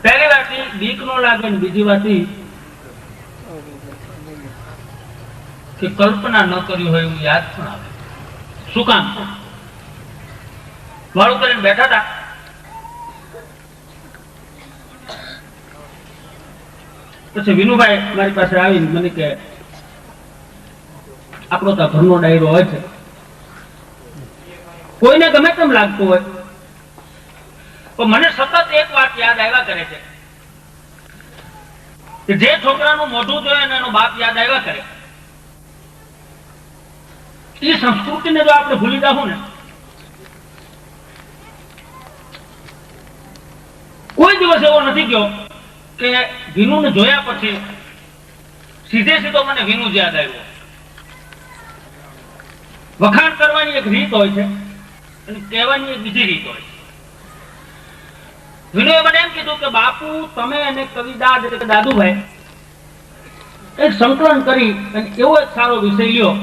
પહેલી વાત બીક નો લાગે ને બીજી વાત કે કલ્પના ન કરી હોય એવું યાદ પણ આવે. શું કામ? વાળું કરીને બેઠા હતા, પછી વિનુભાઈ મારી પાસે આવીને મને કે આપણો તો ઘરનો ડાયરો હોય છે, કોઈને ગમે તેમ લાગતું હોય તો મને સતત એક વાત યાદ આવ્યા કરે છે કે જે છોકરાનું મોઢું જોઈએ ને એનો બાપ યાદ આવ્યા કરે. એ સંસ્કૃતિને જો આપણે ભૂલી જાવું ને, કોઈ દિવસ એવો નથી ગયો કે વિનુને જોયા પછી સીધે સીધો મને વિનુ જ યાદ આવ્યો. વખાણ કરવાની એક રીત હોય છે અને કહેવાની એક બીજી રીત હોય છે. વિનુએ મને એમ કીધું કે બાપુ તમે અને કવિદાદ એટલે દાદુભાઈ એક સંકલન કરી અને એવો એક સારો વિષય લ્યો.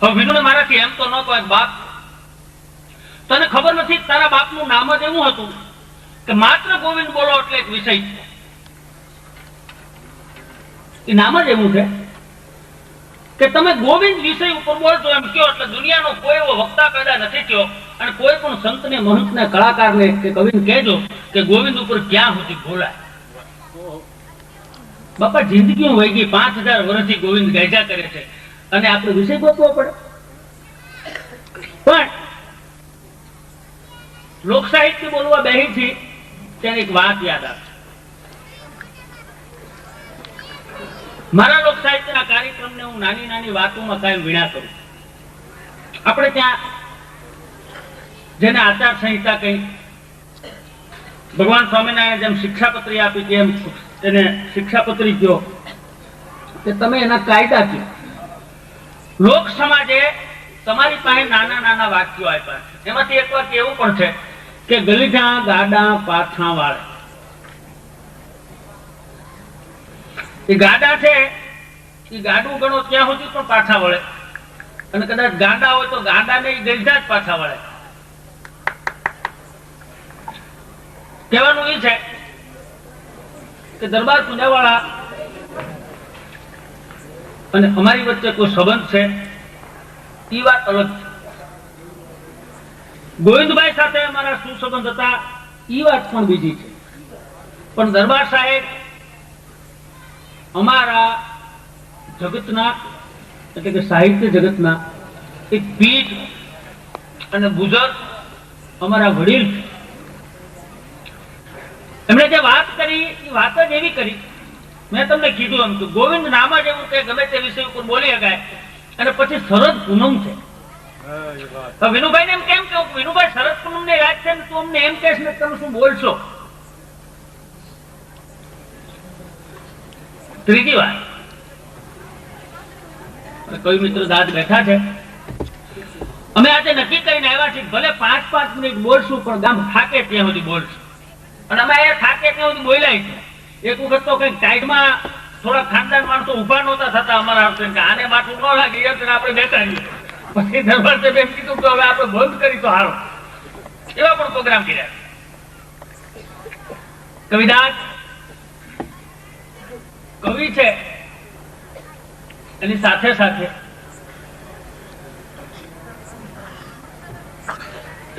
હવે વિનુને મારાથી એમ તો ન કહે બાપ તને ખબર નથી તારા બાપનું નામ જ એવું હતું કે માત્ર ગોવિંદ બોલો એટલે એક વિષય છે. એ નામ જ એવું છે કે તમે ગોવિંદ વિષય ઉપર બોલશો એમ કયો એટલે દુનિયાનો કોઈ એવો વક્તા પેદા નથી થયો અને કોઈ પણ સંતને મહંતને કલાકારને કે કવિને કહેજો કે ગોવિંદ ઉપર ક્યાં સુધી બોલાય. બાપા જિંદગી વહી ગઈ, 5000 વર્ષથી ગોવિંદ ગાયજા કરે છે અને આપણે વિષય ગોતવો પડે. પણ લોક સાહિત્ય બોલવા બેહી છે ત્યારે એક વાત યાદ આવે. મારા લોક સાહિત્યના કાર્યક્રમને હું નાની નાની વાતોમાં કાયમ વીણા કરું. આપણે ત્યાં જેને આચાર સંહિતા કહી, ભગવાન સ્વામિનારાયણ જેમ શિક્ષાપત્રી આપી હતી એમ એને શિક્ષાપત્રી કહો કે તમે એના કાયદા કહો. લોક સમાજે તમારી પાસે નાના નાના વાક્યો આપ્યા છે. એમાંથી એક વાક્ય એવું પણ છે કે ગલીઠા ગાડા પાછા વાળે. એ ગાડા છે એ ગાડું ગણો ત્યાં સુધી પણ પાછા વળે અને કદાચ ગાડા હોય તો ગાડા ને ગલીઠા જ પાછા વળે. કહેવાનું એ છે કે દરબાર પૂજાવાળા અને અમારી વચ્ચે કોઈ સંબંધ છે એ વાત અલગ છે. ગોવિંદભાઈ સાથે અમારા શું સંબંધ હતા એ વાત પણ બીજી છે. પણ દરબાર સાહેબ અમારા જગતના એટલે કે સાહિત્ય જગતના એક પીઠ અને બુઝુર્ગ અમારા વડીલ. એમણે જે વાત કરી એ વાત જ એવી કરી, મેં તમને કીધું એમ કે ગોવિંદ નામ જ એવું કે ગમે તે વિષય ઉપર બોલી શકાય અને પછી શરદ પૂનમ છે. વિનુભાઈ ને એમ કેમ કે વિનુભાઈ શરદ પૂનમ ની રાત છે ને તું અમને એમ કહેશ ને તમે શું બોલશો. ત્રીજી વાત, કોઈ મિત્ર દાદ બેઠા છે, અમે આજે નક્કી કરીને આવ્યા છીએ ભલે 5-5 મિનિટ બોલશું પણ ગામ થાકે ત્યાં સુધી બોલશું. અને અમે અહીંયા થાકે ત્યાં સુધી બોલ્યા છે. એક વખત તો કઈક ટાઈટમાં થોડા ખાનદાન માણસો ઉભા નહોતા થતા અમારા કે આને માથું ન લાગે આપણે બેઠા રહીએ. પછી દરબાર સાહેબ એમ કીધું કે હવે આપણે બંધ કરી તો હારો. એવા પણ પ્રોગ્રામ કર્યા. કવિદાસ કવિ છે એની સાથે સાથે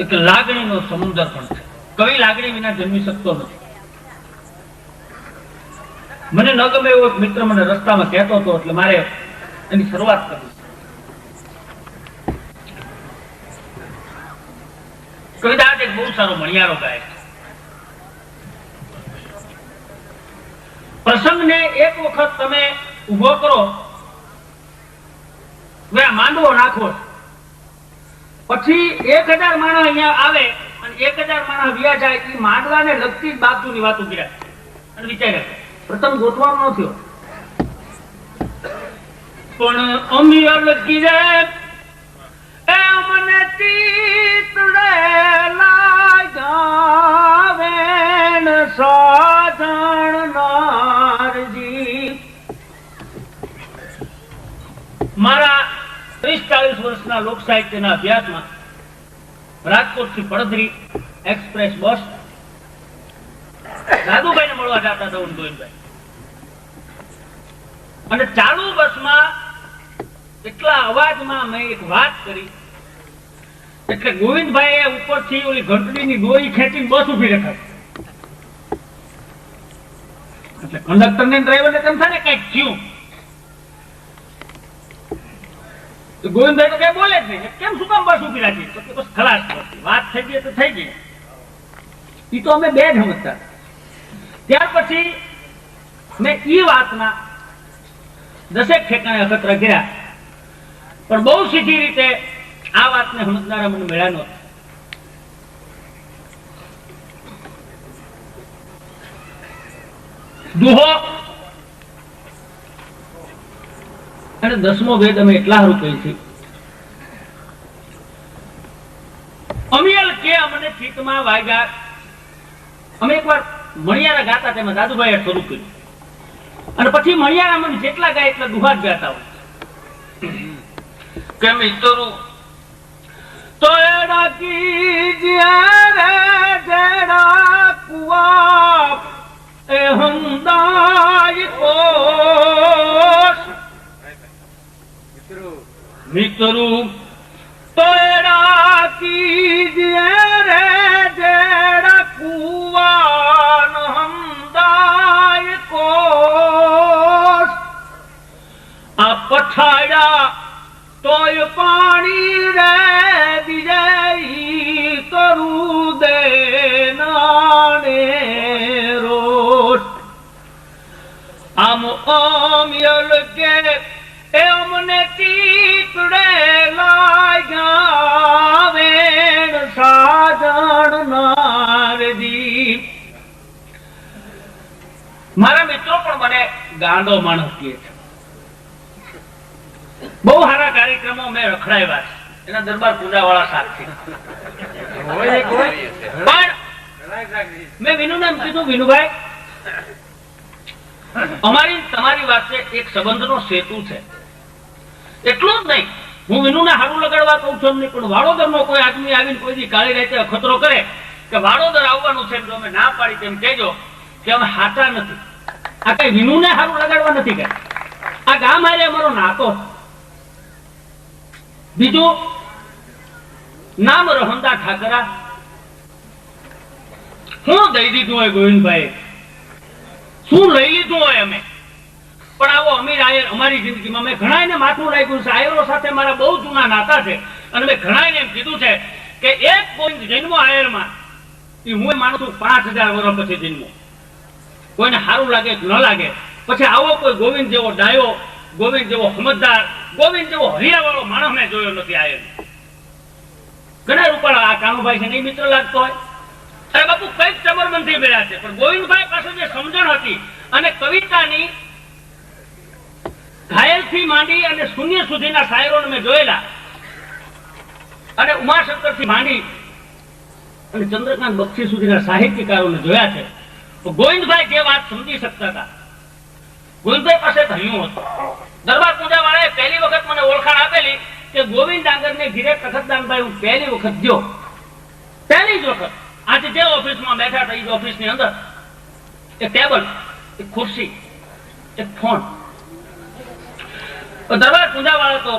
એક લાગણીનો સમુદ્ર પણ છે. કવિ લાગણી વિના જન્મી શકતો નથી. મને ન ગમે એવો એક મિત્ર મને રસ્તામાં કહેતો હતો એટલે મારે એની શરૂઆત કરી. કવિદાસ એક બહુ સારો મણિયારો ગાય છે. પ્રસંગને એક વખત તમે ઉભો કરો, માંડવો નાખો, પછી 1000 માણસ અહીંયા આવે અને 1000 માણસ વ્યા જાય. એ માંડવાને લગતી જ બાજુની વાતો કર્યા અને વિચાર્યા પ્રથમ ગોઠવાનો ન થયો પણ અમી અલગી જાય એ મને ચિતડે લાગાવે સાધણ નારજી. મારા 30-40 વર્ષના લોક સાહિત્યના અભ્યાસમાં રાજકોટ થી પડધરી એક્સપ્રેસ બસ દાદુભાઈને મળવા જતા હતા ગોવિંદભાઈ, અને ચાલુ બસમાં એટલા અવાજમાં મેં એક વાત કરી એટલે ગોવિંદભાઈએ ઉપરથી ઓલી ઘંટડીની દોરી ખેંચીને બસ ઉભી રખાવી. એટલે કંડક્ટર ને ડ્રાઈવર ને તેમ થાય ને કઈક થયું. ગોવિંદભાઈ તો કઈ બોલે જ નહીં, કેમ શું કામ બસ ઉભી રાખી? પછી બસ ખલાસ વાત થઈ ગઈ તો થઈ ગઈ. એ તો અમે બે જ સમજતા. ત્યાર પછી મેં ઈ વાતના દસેક ઠેકાણે અખતરા કર્યા, પણ બહુ સીધી રીતે આ વાતને સમજનારા મને મળ્યા નહોતા. દુહો અને 10મો વેદ અમે એટલા સારું કહી છે. અમિયલ કે અમને ચિત્તમાં વાગ્યા. અમે એકવાર મણિયારા ગાતા, તેમાં દાદુભાઈએ શરૂ કર્યું, અને પછી મણિયારા મને જેટલા ગાય એટલા દુહા જ ગાતા હોય કે મિત્રો તો એડા કીજે રે જેડા કુવા એ હંદાય કોશ મિત્રો તો એડા કીજે રે જેડા કુવા હંદાય કોશ આ પછાડા તોય પાણી રે દીજે કરું દે નાને રોટ. આમ અમિયલ કે એ અમને ચીકડે લાગ્યા વેણ સાજણ નારજી. મારા મિત્રો પણ મને ગાંડો માણસ કહે છે. બહુ સારા કાર્યક્રમો મેં રખડાવ્યા છે, એના દરબાર પૂજા વાળા સાક્ષી. પણ મેં વિનુને એમ કીધું, વિનુભાઈ અમારી તમારી વાતે એક સંબંધનો સેતુ છે. એટલું જ નહીં, હું વિનુને હારું લગાડવા કહું છું નહીં, પણ વાડોદરનો કોઈ આદમી આવીને કોઈ દી કાળી રાતે અખતરો કરે કે વાડોદર આવવાનું છે, તો અમે ના પાડી તેમ કહેજો કે અમે હાચા નથી. આ કઈ વિનુને હારું લગાડવા નથી કે આ ગામ હારે અમારો નાતો. બીજું નામ રહંદા ઠાકરા શું દઈ દીધું હોય ગોવિંદભાઈ, શું લઈ લીધું હોય અમે. પણ આવો અમીર આયર અમારી જિંદગીમાં મેં ઘણાને માથું લાગ્યું છે. આયરો સાથે મારા બહુ જૂના નાતા છે, અને મેં ઘણાને એમ કીધું છે કે એક ગોવિંદ જન્મો આયરમાં એ હું માનું છું 5000 વર્ષ પછી જન્મો. કોઈને સારું લાગે ન લાગે, પછી આવો કોઈ ગોવિંદ જેવો ડાયો, ગોવિંદ જેવો સમજદાર, ગોવિંદ જેવો હરિયા વાળો માણસ મેં જોયો નથી આયર. ઘણા રૂપાળા આ કાનુભાઈ છે નહીં મિત્ર લાગતો હોય, અરે બાપુ કઈક ચમરબંધી મળ્યા છે, પણ ગોવિંદભાઈ પાસે જે સમજણ હતી અને કવિતાની ઘાયલ થી માંડી અને શૂન્ય સુધીના શાયરોને મેં જોયેલા, અને ઉમાશંકર થી માંડી અને ચંદ્રકાંત બક્ષી સુધીના સાહિત્યકારોને જોયા છે. તો ગોવિંદભાઈ જે વાત સમજી શકતા હતા, ગોવિંદભાઈ પાસે થયું હતું. દરબાર પૂજા વાળાએ પહેલી વખત મને ઓળખાણ આપેલી કે ગોવિંદ ડાંગર ને ઘીરે તખતદાનભાઈ હું પહેલી વખત ગયો, પહેલી જ વખત. આજે જે ઓફિસમાં બેઠા હતા એ ઓફિસની અંદર એક ટેબલ, એક ખુરશી, એક ફોન. દરબાર પૂજા વાળા તો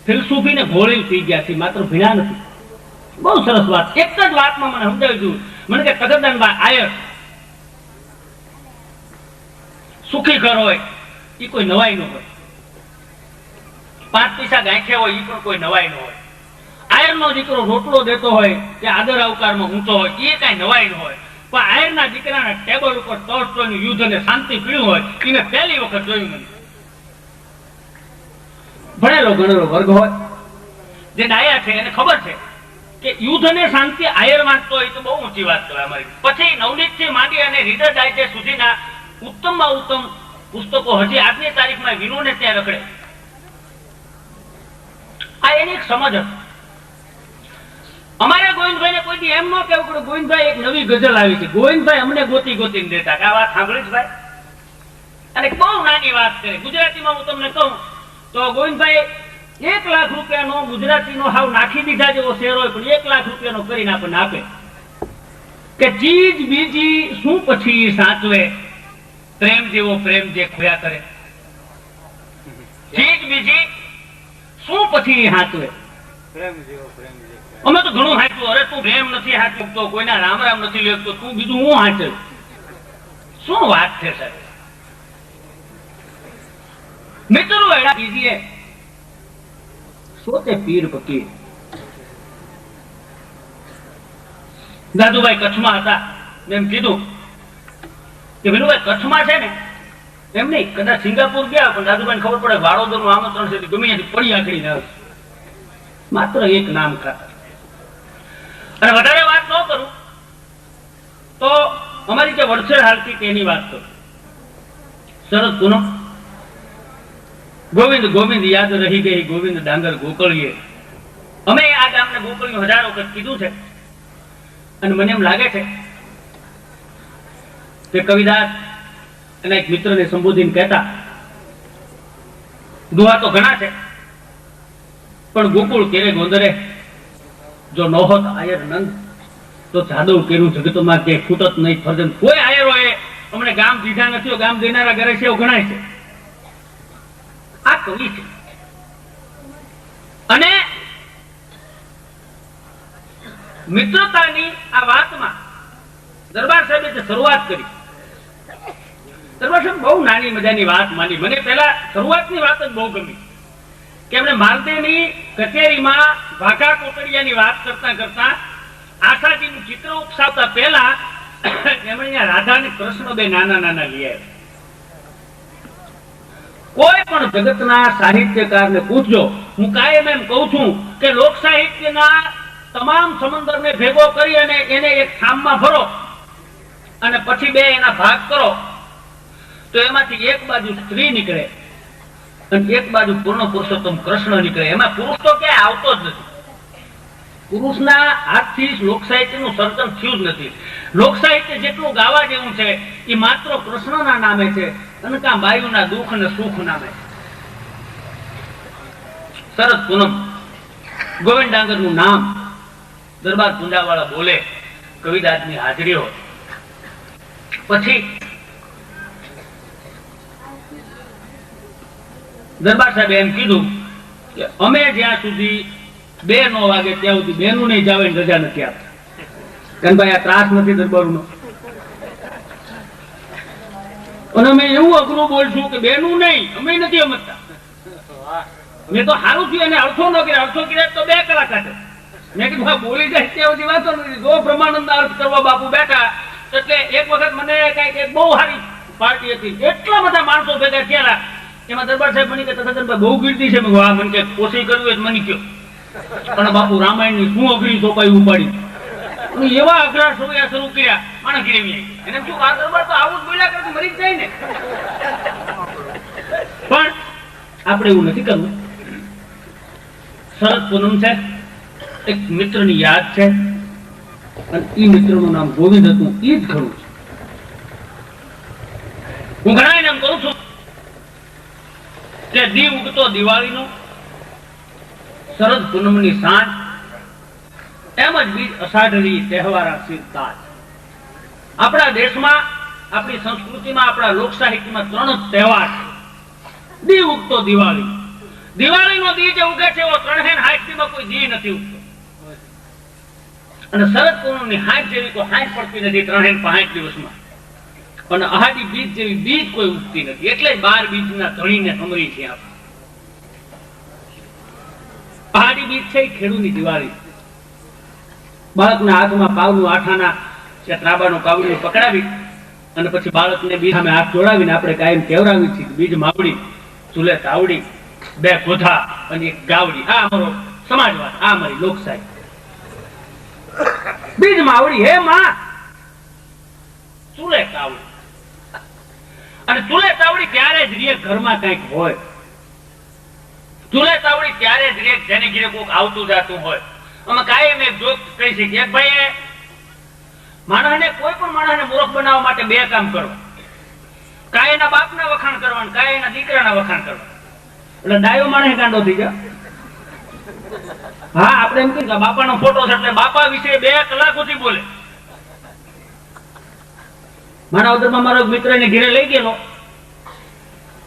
ફિલસૂફી ને ઘોળી પી ગયા છે, માત્ર ભીણા નથી. બહુ સરસ વાત, એક જ વાતમાં મને સમજાવી દીધું. મને કે તખતદાનભાઈ આયર સુખી ઘર હોય એ કોઈ નવાઈ ન હોય, 5 પૈસા ગાંઠ્યા હોય એ પણ કોઈ નવાઈ ન હોય. આયરનો દીકરો રોટલો દેતો હોય કે આદર આવકારમાં ઊંચો હોય એ કઈ નવાઈ ન હોય. પણ આયરના દીકરાના ટેબલ ઉપર ટોળટોળનું યુદ્ધ અને શાંતિ પીળ્યું હોય એ મેં પહેલી વખત જોયું. મને ભણેલો ગણેલો વર્ગ હોય જે ડાયા છે એને ખબર છે કે યુદ્ધ અને શાંતિ આયર વાંચતો હોય તો બહુ ઊંચી વાત કહેવાય અમારી. પછી નવનીત થી માંડી અને રીડર ડાયજેસ્ટ સુધીના ઉત્તમમાં ઉત્તમ પુસ્તકો હજી આજની તારીખમાં વિનુને ત્યાં રખડે. આ એની એક સમજ હતી. અમારા ગોવિંદભાઈને કોઈ દી એમ ન કહેવું કે ગોવિંદભાઈ એક નવી ગઝલ આવી છે. ગોવિંદભાઈ અમને ગોતી ગોતીને દેતા કે આ વાત સાંભળી જ ભાઈ. અને બહુ નાની વાત કરે. ગુજરાતીમાં હું તમને કહું તો ગોવિંદભાઈ 1 લાખ રૂપિયાનો ગુજરાતીનો હાવ નાખી દીધા જેવો શેર હોય પણ 1 લાખ રૂપિયાનો કરીને આપણને આપે. કે ચીજ બીજી શું પછી સાચવે, પ્રેમ જેવો પ્રેમ જે ખોયા કરે. ચીજ બીજી શું પછી સાચવે, પ્રેમ જેવો પ્રેમ જે અમે તો ઘણું હાંચ્યું. અરે તું પ્રેમ નથી હાંચતો, કોઈના રામ રામ નથી લેતો, તું બીજું હું હાંચે? શું વાત છે સાહેબ? મિત્રો એડા કીજીએ સોતે પીર ફકીર. દાદુભાઈ કચ્છમાં હતા, એમ કીધું કે વિનુભાઈ કચ્છમાં છે ને, એમ નહીં, કદાચ સિંગાપુર ગયા પણ દાદુભાઈ ખબર પડે વાડોદરનું આમંત્રણ છે, ગમે ત્યાંથી પડી આખડી આવે, માત્ર એક નામ ખાતર. અને વધારે વાત ન કરું તો અમારી જે વડસર હાલતી તેની વાત કરું. શરદ પૂનમ, ગોવિંદ ગોવિંદ યાદ રહી ગઈ ગોવિંદ ડાંગર ગોકળીએ. અમે આ ગામને ગોકળીયું 1000 વખત કીધું છે. અને મને એમ લાગે છે કે કવિદાસ એના એક મિત્રને સંબોધીને કહેતા, દુહા તો ઘણા છે પણ ગોકુળ કેરે ગોંદરે જો ન હોત આયર નંદ તો જાદવ કેરું જગતમાં કે ખૂટત નહીં ફરજન. કોઈ આયરો એ અમને ગામ દીધા નથી, ગામ દેનારા ઘરે છે એવું ગણાય છે. આ કવિ છે. અને મિત્રતાની આ વાતમાં દરબાર સાહેબે જે શરૂઆત કરી, દરબાર સાહેબ બહુ નાની મજાની વાત માની. મને પહેલા શરૂઆતની વાત જ બહુ ગમી કે એમણે માલદેની કચેરીમાં વાઘા કોટડિયાની વાત કરતા કરતા આશાજીનું ચિત્ર ઉપસાવતા પહેલા એમણે અહીંયા રાધા અને કૃષ્ણ બે નાના નાના લઈ આવ્યા. કોઈ પણ જગતના સાહિત્યકારને પૂછજો, હું કાયમ એમ કહું છું કે લોક સાહિત્યના તમામ સમંદરને ભેગો કરી અને એને એક ખામમાં ભરો અને પછી બે એના ભાગ કરો તો એમાંથી એક બાજુ સ્ત્રી નીકળે અને એક બાજુ પૂર્ણ પુરુષોત્તમ કૃષ્ણ નીકળે. એમાં પુરુષ તો ક્યાંય આવતો જ નથી. પુરુષના હાથથી લોક સાહિત્યનું સર્જન થયું જ નથી. લોક સાહિત્ય જેટલું ગાવા જેવું છે એ માત્ર કૃષ્ણના નામે છે અને કાં બાયુના દુઃખ અને સુખ નામે. શરદ પૂનમ, ગોવિંદ ડાંગરનું નામ દરબાર પુંજાવાળા બોલે, કવિદાસની હાજરી હોય. પછી દરબાર સાહેબે એમ કીધું કે અમે જ્યાં સુધી 2 નો વાગે ત્યાં સુધી બેનું નહીં જાવે રજા નથી આપતા. કારણ ભાઈ આ ત્રાસ નથી દરબારનો. અને અમે એવું અઘરું બોલશું કે બેનું નહીં, અમે નથી સમજતા. મેં તો સારું થયું એને અડધો ન કર્યા, અડધો કર્યા તો 2 કલાક કાઢે. મેં કીધું બોલી જાય ત્યાં સુધી વાંચો નથી. જો બ્રહ્માનંદ અર્થ કરવા બાપુ બેઠા એટલે એક વખત મને કઈક બહુ સારી પાર્ટી હતી, એટલા બધા માણસો ભેગા થયેલા. એમાં દરબાર સાહેબ મને કે તથાભાઈ બહુ ગીરતી છે. હા, મને કે કોશી કરવી હોય મને કયો. પણ બાપુ રામાયણ ની શું અઘરી સોપાઈ ઉપાડી, એવા અઘરા સોયા શરૂ કર્યા માણસ ગીરેવી. એને શું આ દરબાર તો આવું જ બોલ્યા કરે મરી જ જાય ને. પણ આપણે એવું નથી કરવું. શરદ પૂનમ છે, એક મિત્રની યાદ છે અને એ મિત્રનું નામ ગોવિંદ હતું. એ જ ખરું છે. હું ઘણા એમ કહું છું કે દી ઉગતો દિવાળીનો, શરદ પૂનમની સાંજ, એમ જ બીજ અષાઢની તહેવારા સિદ્ધાત. આપણા દેશમાં, આપણી સંસ્કૃતિમાં, આપણા લોક સાહિત્યમાં 3 જ તહેવાર છે. દી ઉગતો દિવાળી, દિવાળીનો દી જે ઉગે છે એવો 360 માં કોઈ દી નથી ઉગતો. અને શરદ પૂનમની 60 જેવી કોઈ 60 પડતી નથી 365 દિવસમાં. અને અહાડી બીજ જેવી બીજ કોઈ ઉગતી નથી. એટલે 12 બીજના ધણીને સમરી છે આપણે. અહાડી બીજ છે એ ખેડૂની દિવાળી. બાળકના હાથમાં પાવનું આઠાના કે ત્રાબાનું કાવડિયું પકડાવી અને પછી બાળકને બીજ સામે હાથ જોડાવીને આપણે કાયમ કેવરાવી છીએ બીજ માવડી, ચૂલે તાવડી, 2 ગોધા અને 1 ગાવડી. આ અમારો સમાજવાદ, આ અમારી લોકશાહી. બીજ માવડી હે માં, ચૂલે તાવડી. અને ચૂલે તાવડી ત્યારે જ રે ઘરમાં કંઈક હોય. ચૂલે તાવડી ત્યારે જ રે જેને ઘરે કોઈક આવતું જાતું હોય. અમે કાયમ એક જોક કહી શકીએ, ભાઈ માણસને કોઈ પણ માણસને મૂર્ખ બનાવવા માટે 2 કામ કરો. કાંઈ એના બાપના વખાણ કરવાનું, કાંઈ એના દીકરાના વખાણ કરવા. એટલે ડાયો માણસ ગાંડો થઈ જાય. હા, આપણે એમ કહીએ બાપાનો ફોટો છે એટલે બાપા વિશે 2 કલાક સુધી બોલે. માણાવદરમાં મારો એક મિત્ર એને ઘેરે લઈ ગયેલો.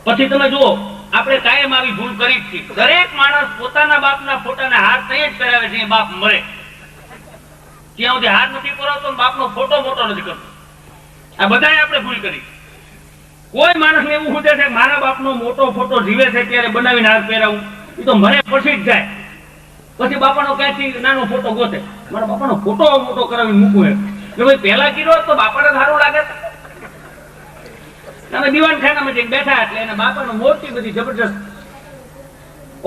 પછી તમે જુઓ, આપણે કાયમ આવી ભૂલ કરી જ છીએ. દરેક માણસ પોતાના બાપના ફોટાને હાર ત્યાં જ પહેરાવે છે, બાપ મરે ત્યાં સુધી હાર નથી પુરાવતો, બાપનો ફોટો મોટો નથી કરતો. આ બધાએ આપણે ભૂલ કરી. કોઈ માણસ એવું પૂછે છે મારા બાપનો મોટો ફોટો જીવે છે ત્યારે બનાવીને હાર પહેરાવું, એ તો મરે પછી જ જાય. પછી બાપાનો ક્યાંથી નાનો ફોટો ગોતે, મારા બાપાનો ફોટો મોટો કરાવી મૂકવું એમ. જો ભાઈ પહેલા કીધો તો બાપાને સારું લાગે. અમે દીવાનખાનામાં જઈને બેઠા એટલે એના બાપાનો મોટી બધી જબરજસ્ત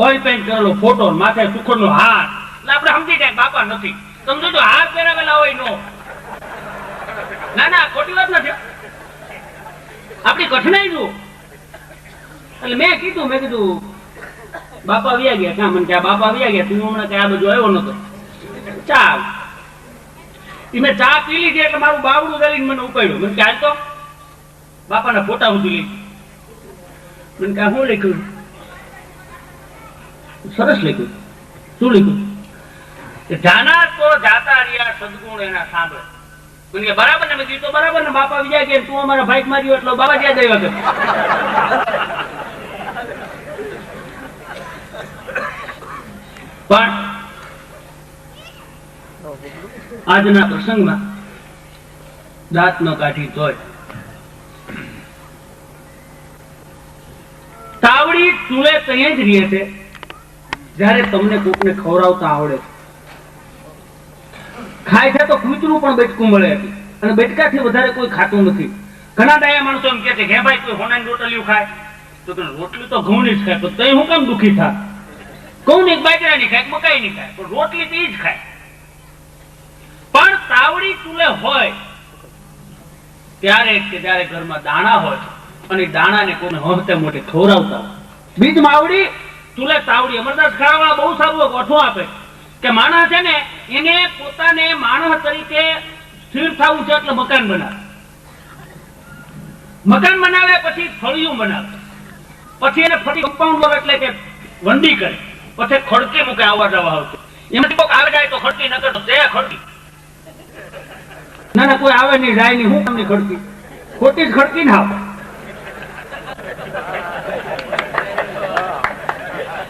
ઓઇલ પેન્ટ કરેલો ફોટો, માથે સુખડનો હાર, એટલે આપણે સમજી જાય બાપા નથી. સમજો તો હાર પહેરાવેલા હોય નો. ના ના, ખોટી વાત નથી. આપણી કઠણાઈ જુઓ. એટલે મેં કીધું બાપા આવ્યા ગયા. ક્યાં? મને કે બાપા આવ્યા ગયા, તું હમણાં કે આ બાજુ આવ્યો નતો. ચા મેં ચા પી લીધી એટલે મારું બાવડું દલીને મને ઉપાડ્યું. મને કે હાલ તો બાપાના ફોટા ઉધી લીધી. મને કે શું લખ્યું? સરસ લખ્યું. શું લખ્યું? જાના તો જાતા રહ્યા સદગુણ એના સાંભળે. મને કે બરાબર ને? મેં કીધું બરાબર ને, બાપા વિજય ગયા, તું અમારા ભાઈક માર્યો એટલે બાબા યાદ આવ્યા કરે. પણ આજના પ્રસંગમાં દાંત ન કાઢી તોય તાવડી ચૂલે ત્યાં જ રહે છે જ્યારે તમને કોકને ખવડાવતા આવડે. ખાય છે તો કૂતરું પણ બેટકું મળે, અને બેટકાથી વધારે કોઈ ખાતું નથી. ઘણા ડાયા માણસો એમ કે છે કે ભાઈ કોઈ હોનાની રોટલીઓ ખાય, તો રોટલી તો ઘઉંની જ ખાય, તો તઈ હું કેમ દુખી થાય? ઘઉં ની બાજરાની ખાય, મકાઈ ની ખાય, પણ રોટલી તો ઈ જ ખાય. પણ તાવડી ચૂલે હોય ત્યારે કે જ્યારે ઘરમાં દાણા હોય અને દાણાને કોઈને હમતે મોટે ખવડાવતા હોય. બીજ માવડી ચૂલે તાવડી. અમરદાસ ખાવાવાળા બહુ સારું ગોઠવો આપે કે માણસ છે ને એને પોતાને માણસ તરીકે સ્થિર થવું છે એટલે મકાન બનાવે. મકાન બનાવે, પછી ફળિયું બનાવે, પછી એને ફરી કમ્પાઉન્ડ એટલે કે વંડી કરે, પછી ખડકી મૂકે આવવા જવા આવશે. એમાંથી કોઈક આવે જાય તો ખડકી ન કરતો તે ખડકી. ના ના, કોઈ આવે નહીં જાય નહીં, હું તમને ખડકી ખોટી જ ખડકી ના આવે.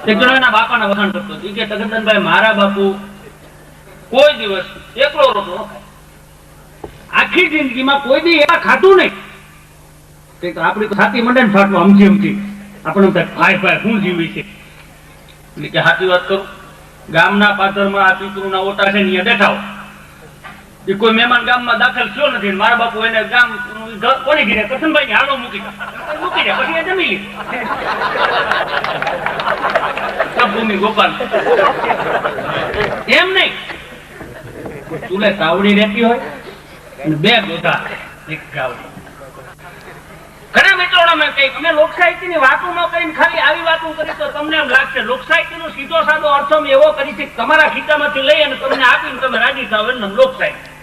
એક જણાના બાપાના વખાણ કરતો હતો કે તગદનભાઈ, મારા બાપુ કોઈ દિવસ એકલો રોટલો ન ખાય. આખી જિંદગીમાં કોઈ દી એવા ખાતું નહીં. આપડી છાતી મંડે ને ફાટવા અમથી અમથી આપણે ભાઈ ભાઈ શું જીવી છે. એટલે કે સાચી વાત કરું, ગામના પાદરમાં આ પિતૃના ઓટા છે ને બેઠા હોય, એ કોઈ મહેમાન ગામમાં દાખલ થયો નથી, મારા બાપુ એને ગામ કોની ઘીરે કરશનભાઈ ની હાલો મૂકી જાય, પછી એ જમી લીધી. ભૂમિ ગોપાલ એમ નહીં, ચૂલે તાવડી રહેતી હોય અને બે ગોધા એક ગાવડી. ઘણા મિત્રો અમે લોકસાહિત્ય ની વાતો ન કરીને ખાલી આવી વાતો કરી તો તમને એમ લાગશે લોકસાહિત્ય નો સીધો સાદો અર્થ એવો કરી છે તમારા ખીચામાંથી લઈ અને તમને આપીને તમે રાજી થાવ એમ લોકસાહિત્ય.